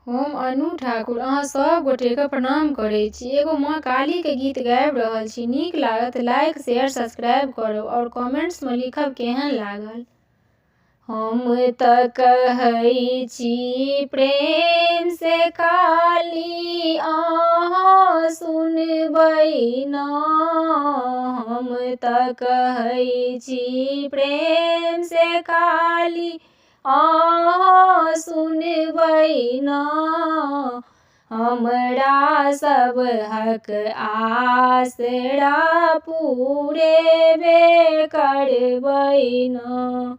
हम अनु ठाकुर अहाँ सब गोटेके प्रणाम करै छी। एगो माँ काली के गीत गाबि रहल छी। नीक लागत लाइक शेयर सब्सक्राइब करब और कमेंट्स में लिखब केहन लागल। हम त कहै छी प्रेम से काली अहाँ सुनबै न। हम त कहै छी प्रेम से काली अहाँ सुनबै न। हमरा सब हक आसरा पूरेबे करबै न।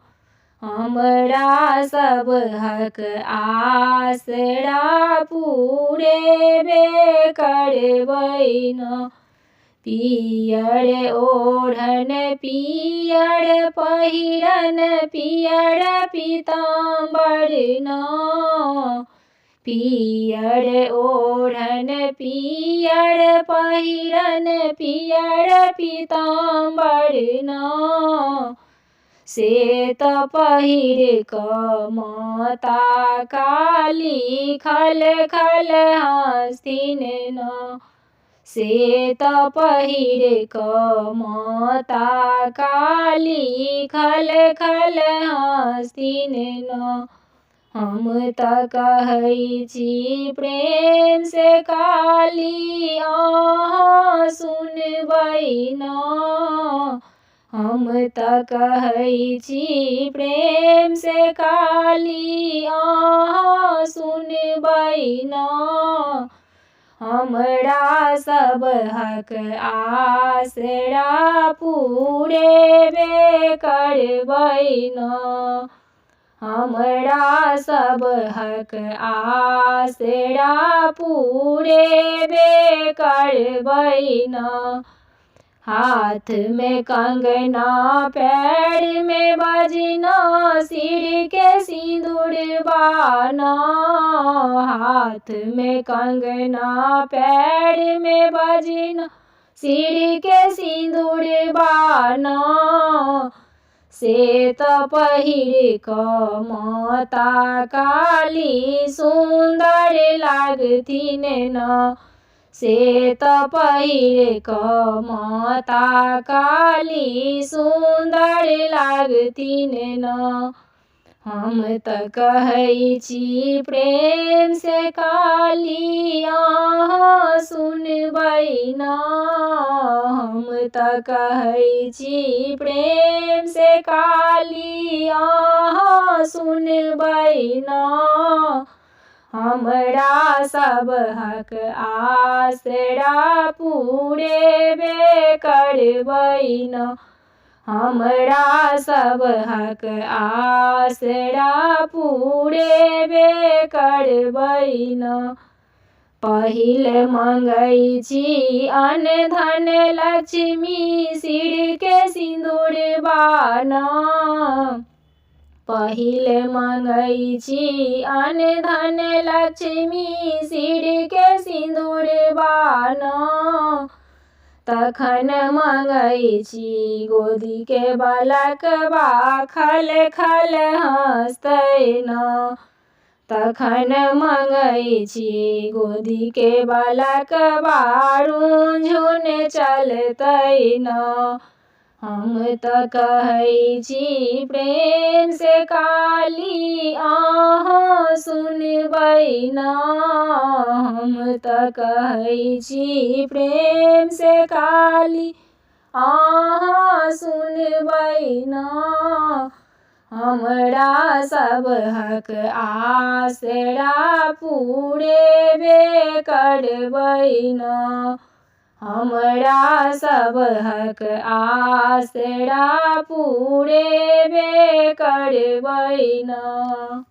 हमरा सब हक आसरा पूरेबे करबै न। पियर ओढ़न पियर पहिरन पियर पीताम्बर न। पियर ओढ़न पियर पहिरन पियर पीताम्बर न। से त पहिर क माता काली खल खल हँसथिन न। से त पहिर क माता काली खल खल हँसथिन न। हम त कहै छी प्रेम से काली अहाँ सुनबै न। हम त कहै छी प्रेम से काली अहाँ सुनबै न। हमरा सब हक आसरा पूरेबे करबै न। हमरा सब हक आसरा पूरेबे करबै न। हाथ में कंगना पैर में बजना सिर के सिंदूरबा न। हाथ में कंगना पैर में बजना सिर के सिंदूरबा न। से त पहिर क माता काली सुंदर लागथिन न। से त पहिर क माता काली सुंदर लागथिन न। हम त कहै छी प्रेम से काली अहाँ सुनबै न। हम त कहै छी प्रेम से काली अहाँ सुनबै न। हमरा सब हक आसरा पूरेबे करबै न। हमरा सब हक आसरा पूरेबे करबै न। पहिल मंगै छी अन्न धन लक्ष्मी सिर के सिंदूरबा न। पहिल मंगै छी अन्न धन लक्ष्मी सिर के सिंदूरबा न। तखन मंगै छी गोदी के बालकबा खल खल हँसतै न। तखन मंगै छी गोदी के बालकबा रुनझुन चलतै न। हम त कहै छी प्रेम से काली अहाँ सुनबै न। हम त कहै छी प्रेम से काली अहाँ सुनबै न। हमरा सब हक आसरा पूरेबे करबै न। हमरा सब हक आसरा पूरेबे करबै न।